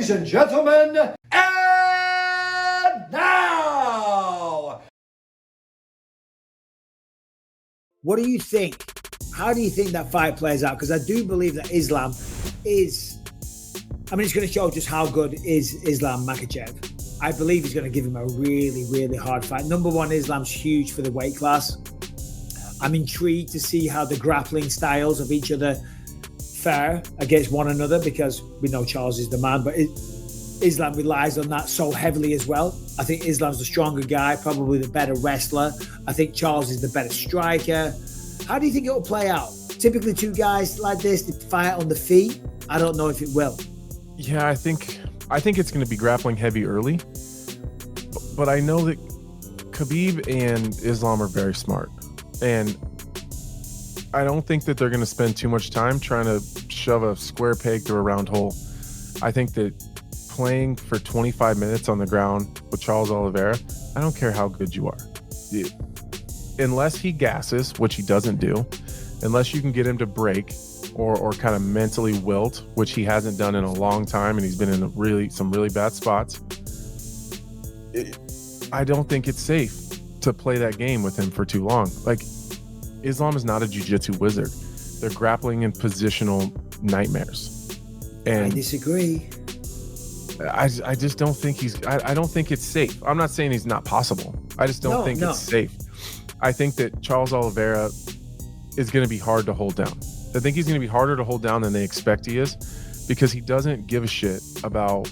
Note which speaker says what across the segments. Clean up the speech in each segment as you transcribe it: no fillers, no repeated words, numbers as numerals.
Speaker 1: ladies and gentlemen, and now!
Speaker 2: What do you think? How do you think that fight plays out? Because I do believe that Islam is... I mean, it's going to show just how good is Islam Makhachev. I believe he's going to give him a really, really hard fight. Number one, Islam's huge for the weight class. I'm intrigued to see how the grappling styles of each other fare against one another, because we know Charles is the man, but Islam relies on that so heavily as well. I think Islam's the stronger guy, probably the better wrestler. I think Charles is the better striker. How do you think it will play out? Typically, two guys like this, they fight on the feet. I don't know if it will.
Speaker 3: Yeah, I think it's going to be grappling heavy early, but I know that Khabib and Islam are very smart, and I don't think that they're going to spend too much time trying to shove a square peg through a round hole. I think that playing for 25 minutes on the ground with Charles Oliveira, I don't care how good you are. Unless he gasses, which he doesn't do, unless you can get him to break or kind of mentally wilt, which he hasn't done in a long time, and he's been in some really bad spots, I don't think it's safe to play that game with him for too long. Like, Islam is not a jiu-jitsu wizard. They're grappling in positional nightmares. And
Speaker 2: I disagree.
Speaker 3: I just don't think I don't think it's safe. I'm not saying he's not possible. I just don't think it's safe. I think that Charles Oliveira is going to be hard to hold down. I think he's going to be harder to hold down than they expect he is, because he doesn't give a shit about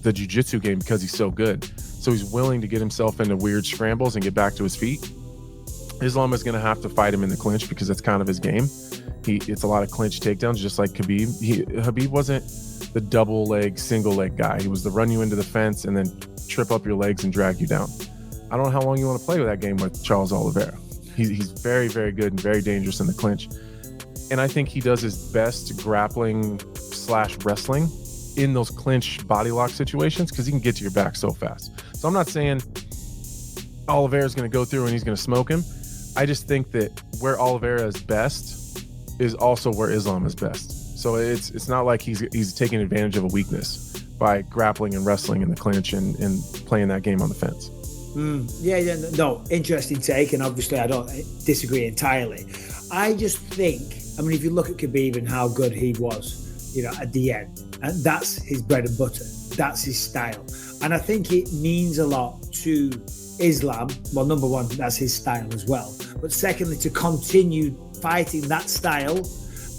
Speaker 3: the jiu-jitsu game because he's so good. So he's willing to get himself into weird scrambles and get back to his feet. Islam is going to have to fight him in the clinch because that's kind of his game. It's a lot of clinch takedowns, just like Khabib. Khabib wasn't the double leg, single leg guy. He was the run you into the fence and then trip up your legs and drag you down. I don't know how long you want to play with that game with Charles Oliveira. He's very, very good and very dangerous in the clinch. And I think he does his best grappling / wrestling in those clinch body lock situations because he can get to your back so fast. So I'm not saying Oliveira is going to go through and he's going to smoke him. I just think that where Oliveira is best is also where Islam is best. So it's not like he's taking advantage of a weakness by grappling and wrestling in the clinch and playing that game on the fence.
Speaker 2: No, interesting take, and obviously I don't disagree entirely. I just think, I mean, if you look at Khabib and how good he was, at the end, and that's his bread and butter, that's his style. And I think it means a lot to Islam. Well, number one, that's his style as well. But secondly, to continue fighting that style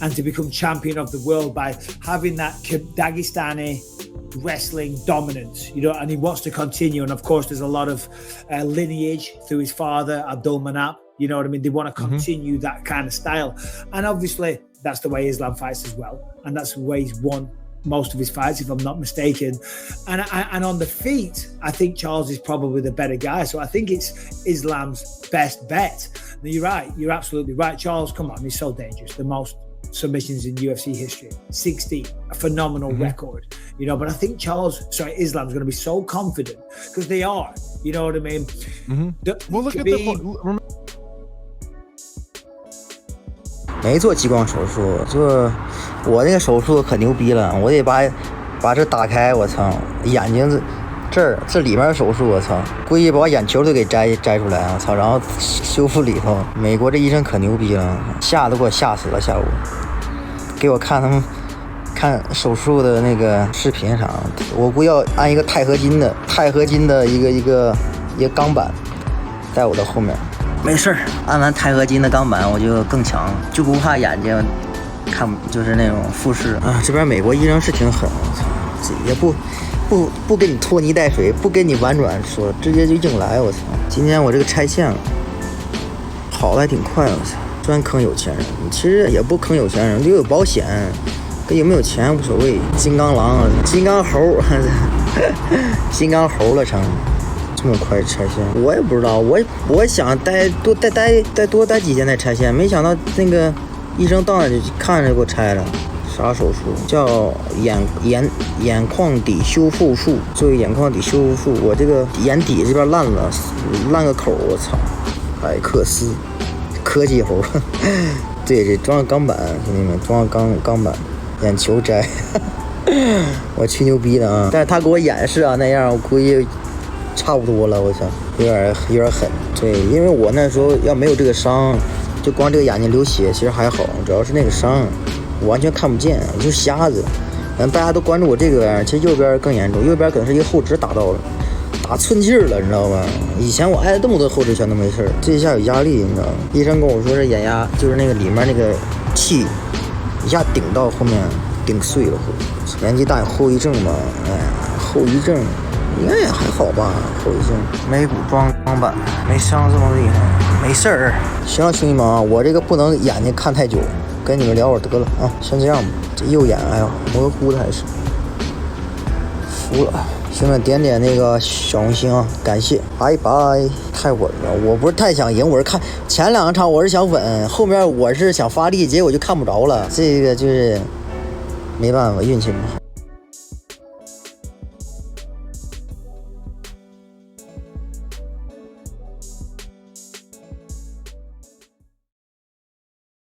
Speaker 2: and to become champion of the world by having that Dagestani wrestling dominance, and he wants to continue. And of course, there's a lot of lineage through his father, Abdul Manap. You know what I mean? They want to continue that kind of style. And obviously, that's the way Islam fights as well. And that's the way he's won most of his fights, if I'm not mistaken. And on the feet, I think Charles is probably the better guy. So I think it's Islam's best bet. And you're right. You're absolutely right. Charles, come on, he's so dangerous. The most submissions in UFC history, 60, a phenomenal record, but I think Islam's going to be so confident because they are, you know what I mean?
Speaker 3: Well, look
Speaker 2: Khabib,
Speaker 3: at the
Speaker 4: 没做激光手术，我那个手术可牛逼了，我得把这打开，我操，眼睛这里面手术，我操，故意把我眼球都给摘出来，我操，然后修复里头。美国这医生可牛逼了，给我吓死了，下午给我看他们看手术的那个视频啥，我估计要安一个钛合金的一个钢板在我的后面。没事儿，安完钛合金的钢板我就更强，就不怕眼睛看就是那种复视啊。这边美国医生是挺狠，我操，也不跟你拖泥带水，不跟你婉转说，直接就硬来，我操！今天我这个拆线了，跑得还挺快，我操！专坑有钱人，其实也不坑有钱人，又有保险，跟有没有钱无所谓。金刚狼、金刚猴，金刚猴了成。这么快拆线，我也不知道，我想再多待几天再拆线，没想到那个医生到那就看着给我拆了。啥手术？叫眼眶底修复术。做眼眶底修复术，我这个眼底这边烂个口，我操！海克斯科技猴，对，这装上钢板，兄弟们，装上钢板，眼球摘。我吹牛逼的啊！但是他给我演示啊那样，我估计差不多了。我操，有点狠。对，因为我那时候要没有这个伤，就光这个眼睛流血，其实还好，主要是那个伤，我完全看不见，我就瞎子。大家都关注我这个，其实右边更严重，右边可能是一个后指打到了，打寸气儿了，你知道吧？以前我挨这么多后指拳都没事，这一下有压力，你知道吗？医生跟我说是眼压，就是那个里面那个气一下顶到后面，顶碎了。年纪大有后遗症嘛？哎，后遗症应该也还好吧？后遗症眉骨装板，没伤这么厉害，没事儿。行了，兄弟们啊，我这个不能眼睛看太久，跟你们聊会儿得了啊，先这样吧。这右眼，哎呀，模糊的还是服了。兄弟点点那个小红心啊，感谢，拜拜。太稳了，我不是太想赢，我是看前2场我是想稳，后面我是想发力，结果就看不着了，这个就是没办法，运气不好。